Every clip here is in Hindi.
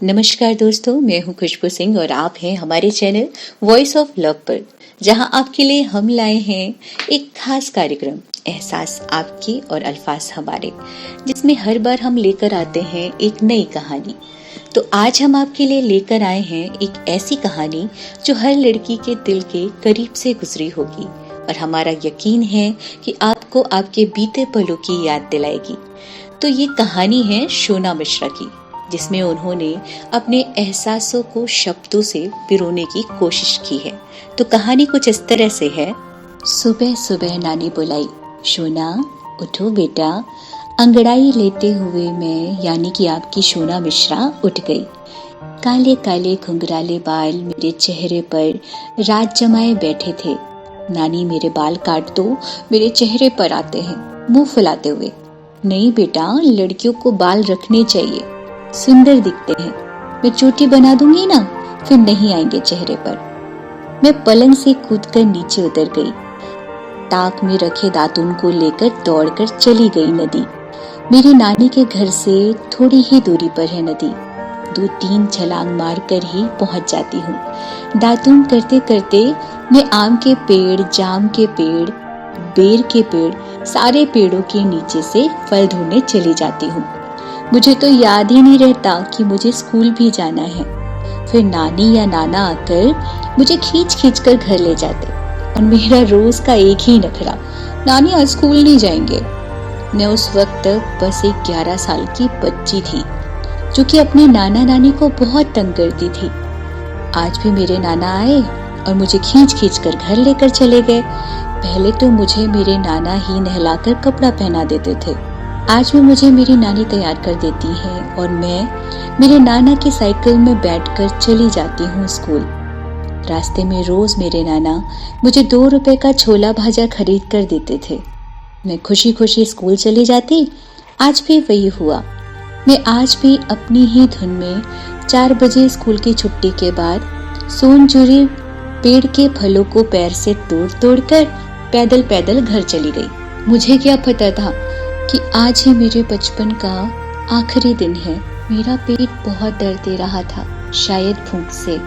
नमस्कार दोस्तों, मैं हूं खुशबू सिंह और आप हैं हमारे चैनल वॉइस ऑफ लव पर, जहां आपके लिए हम लाए हैं एक खास कार्यक्रम एहसास आपके और अल्फाज हमारे, जिसमें हर बार हम लेकर आते हैं एक नई कहानी। तो आज हम आपके लिए लेकर आए हैं एक ऐसी कहानी जो हर लड़की के दिल के करीब से गुजरी होगी और हमारा यकीन है कि आपको आपके बीते पलों की याद दिलाएगी। तो ये कहानी है शोना मिश्रा की, जिसमें उन्होंने अपने एहसासों को शब्दों से पिरोने की कोशिश की है। तो कहानी कुछ इस तरह से है। सुबह सुबह नानी बुलाई, शोना उठो बेटा। अंगड़ाई लेते हुए मैं यानी कि आपकी शोना मिश्रा उठ गई। काले काले घुंघराले बाल मेरे चेहरे पर रात जमाए बैठे थे। नानी मेरे बाल काट दो, मेरे चेहरे पर आते हैं मुंह फुलाते हुए। नहीं बेटा, लड़कियों को बाल रखने चाहिए, सुंदर दिखते हैं। मैं चोटी बना दूंगी ना, फिर नहीं आएंगे चेहरे पर। मैं पलंग से कूदकर नीचे उतर गई। ताक में रखे दातुन को लेकर दौड़कर चली गई नदी। मेरी नानी के घर से थोड़ी ही दूरी पर है नदी। 2-3 छलांग मारकर ही पहुंच जाती हूँ। दातुन करते करते मैं आम के पेड़, जाम के पेड़, बेर के पेड़, सारे पेड़ों के नीचे से फल ढूंढने चली जाती हूँ। मुझे तो याद ही नहीं रहता कि मुझे स्कूल भी जाना है। फिर नानी या नाना आकर मुझे खींच खींच कर घर ले जाते और मेरा रोज का एक ही नखरा, नानी आज स्कूल नहीं जाएंगे। मैं उस वक्त तक बस एक 11 साल की बच्ची थी जो कि अपने नाना नानी को बहुत तंग करती थी। आज भी मेरे नाना आए और मुझे खींच खींच कर घर लेकर चले गए। पहले तो मुझे मेरे नाना ही नहलाकर कपड़ा पहना देते थे। आज भी मुझे मेरी नानी तैयार कर देती है और मैं मेरे नाना की साइकिल में बैठकर चली जाती हूँ स्कूल। रास्ते में रोज मेरे नाना मुझे 2 रुपए का छोला भाजा खरीद कर देते थे। मैं खुशी खुशी स्कूल चली जाती। आज भी वही हुआ। मैं आज भी अपनी ही धुन में 4 बजे स्कूल की छुट्टी के बाद सोनचूरी पेड़ के फलों को पैर से तोड़ तोड़ कर पैदल पैदल घर चली गई। मुझे क्या पता था कि आज ही मेरे बचपन का आखिरी दिन है। मेरा पेट बहुत दर्द दे रहा था, शायद भूख से।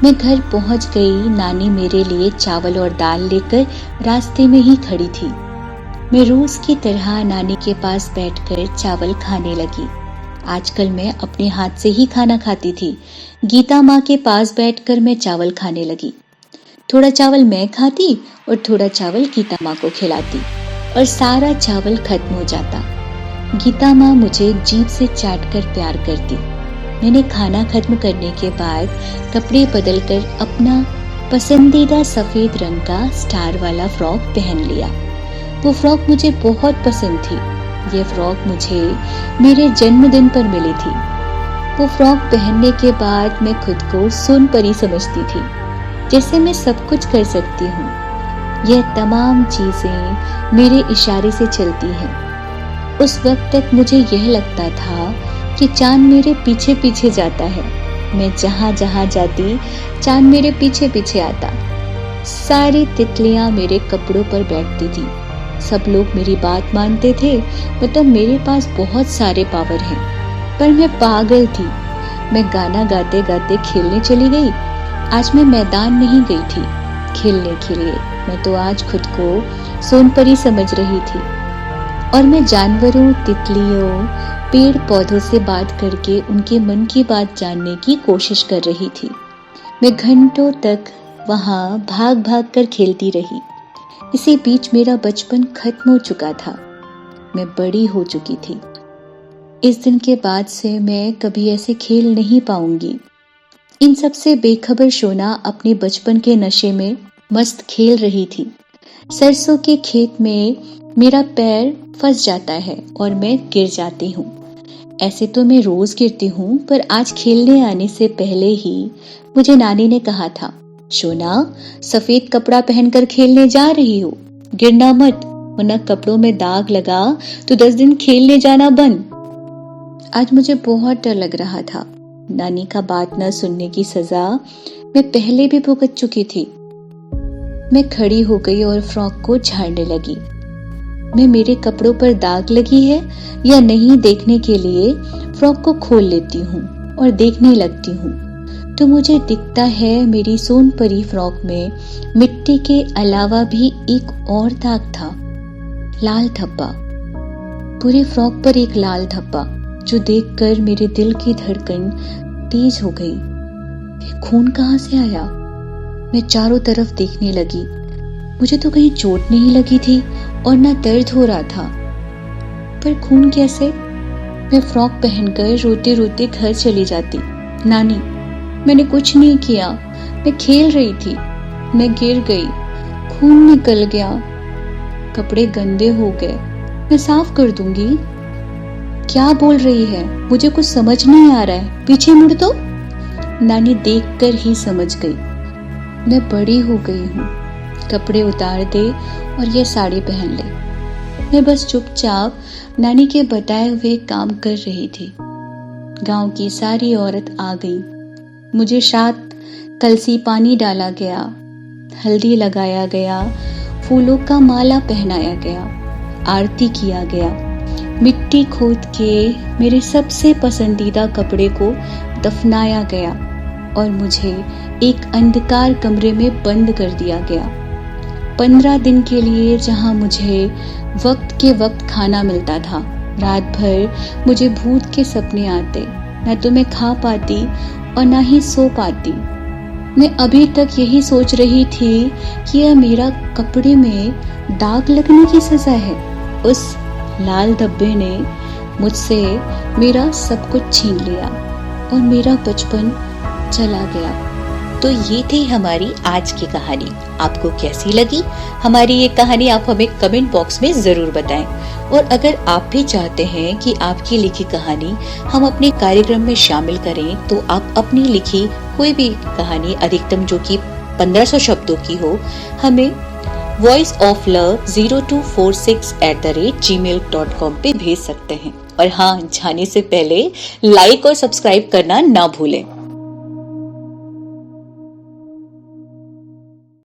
मैं घर पहुंच गई। नानी मेरे लिए चावल और दाल लेकर रास्ते में ही खड़ी थी। मैं रोज की तरह नानी के पास बैठकर चावल खाने लगी। आजकल मैं अपने हाथ से ही खाना खाती थी। गीता माँ के पास बैठकर मैं चावल खाने लगी। थोड़ा चावल मैं खाती और थोड़ा चावल गीता माँ को खिलाती और सारा चावल खत्म हो जाता। गीता माँ मुझे जीभ से चाट कर प्यार करती। मैंने खाना खत्म करने के बाद कपड़े बदलकर अपना पसंदीदा सफेद रंग का स्टार वाला फ्रॉक पहन लिया। वो फ्रॉक मुझे बहुत पसंद थी। ये फ्रॉक मुझे मेरे जन्मदिन पर मिली थी। वो फ्रॉक पहनने के बाद मैं खुद को सोनपरी समझती थी, जैसे मैं सब कुछ कर सकती हूँ। यह तमाम चीजें मेरे इशारे से चलती हैं। उस वक्त तक मुझे यह लगता था कि चांद मेरे पीछे पीछे जाता है। मैं जहाँ जहाँ जाती, चांद मेरे पीछे पीछे आता। सारी तितलियां मेरे कपड़ों पर बैठती थी। सब लोग मेरी बात मानते थे, मतलब मेरे पास बहुत सारे पावर हैं। पर मैं पागल थी। मैं गाना गाते गाते खेलने चली गई। आज मैं मैदान नहीं गई थी खेलने के लिए। मैं तो आज खुद को सोनपरी समझ रही थी और मैं जानवरों, तितलियों, पेड़ पौधों से बात करके उनके मन की बात जानने की कोशिश कर रही थी। मैं घंटों तक वहां भाग भाग कर खेलती रही। इसी बीच मेरा बचपन खत्म हो चुका था। मैं बड़ी हो चुकी थी। इस दिन के बाद से मैं कभी ऐसे खेल नहीं पाऊंगी। इन सब से बेखबर शोना अपने बचपन के नशे में मस्त खेल रही थी। सरसों के खेत में मेरा पैर फंस जाता है और मैं गिर जाती हूँ। ऐसे तो मैं रोज गिरती हूँ, पर आज खेलने आने से पहले ही मुझे नानी ने कहा था, शोना सफेद कपड़ा पहनकर खेलने जा रही हो, गिरना मत, वरना कपड़ों में दाग लगा तो 10 दिन खेलने जाना बंद। आज मुझे बहुत डर लग रहा था। नानी का बात न सुनने की सजा मैं पहले भी भुगत चुकी थी। मैं खड़ी हो गई और फ्रॉक को झाड़ने लगी। मैं मेरे कपड़ों पर दाग लगी है या नहीं देखने के लिए फ्रॉक को खोल लेती हूँ और देखने लगती हूँ तो मुझे दिखता है मेरी सोनपरी फ्रॉक में मिट्टी के अलावा भी एक और दाग था, लाल धब्बा। पूरे फ्रॉक पर एक लाल धब्बा जो देखकर मेरे दिल की धड़कन तेज हो गई। ये खून कहाँ से आया? मैं चारों तरफ देखने लगी। मुझे तो कहीं चोट नहीं लगी थी और ना दर्द हो रहा था, पर खून कैसे? मैं फ्रॉक पहनकर रोते रोते घर चली जाती। नानी, मैंने कुछ नहीं किया, मैं खेल रही थी, मैं गिर गई, खून निकल गया, कपड़े गंदे हो गए, मैं साफ कर दूंगी। क्या बोल रही है? मुझे कुछ समझ नहीं आ रहा है, पीछे मुड़ तो। नानी देखकर ही समझ गई। मैं बड़ी हो गई हूँ, कपड़े उतार दे और ये साड़ी पहन ले। मैं बस चुपचाप नानी के बताए हुए काम कर रही थी। गांव की सारी औरत आ गई। मुझे साथ कलसी पानी डाला गया, हल्दी लगाया गया, फूलों का माला पहनाया गया, आरती किया गया। मिट्टी खोद के मेरे सबसे पसंदीदा कपड़े को दफनाया गया और मुझे एक अंधकार कमरे में बंद कर दिया गया। 15 दिन के लिए, जहां मुझे वक्त के वक्त खाना मिलता था। रात भर मुझे भूत के सपने आते, न तो मैं खा पाती और ना ही सो पाती। मैं अभी तक यही सोच रही थी कि यह मेरा कपड़े में दाग लगने की सजा है। उस लाल धब्बे ने मुझसे मेरा सब कुछ छीन लिया और मेरा बचपन चला गया। तो ये थी हमारी आज की कहानी। आपको कैसी लगी हमारी ये कहानी? आप हमें कमेंट बॉक्स में जरूर बताएं। और अगर आप भी चाहते हैं कि आपकी लिखी कहानी हम अपने कार्यक्रम में शामिल करें, तो आप अपनी लिखी कोई भी कहानी, अधिकतम जो कि 1500 शब्दों की हो, हमें voiceoflove0246@gmail.com पे भेज सकते हैं। और हाँ, जाने से पहले लाइक और सब्सक्राइब करना ना भूलें।